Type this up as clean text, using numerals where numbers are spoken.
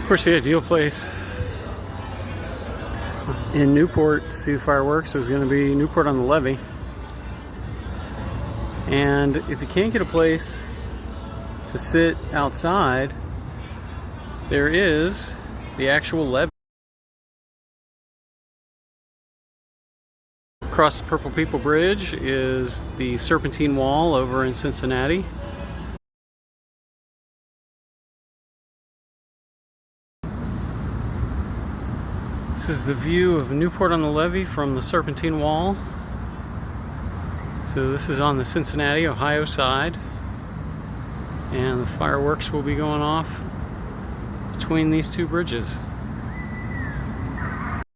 Of course, the ideal place in Newport to see the fireworks is going to be Newport on the Levee. And if you can't get a place to sit outside, there is the actual levee. Across the Purple People Bridge is the Serpentine Wall over in Cincinnati. This is the view of Newport on the Levee from the Serpentine Wall. So this is on the Cincinnati, Ohio side. And the fireworks will be going off between these two bridges.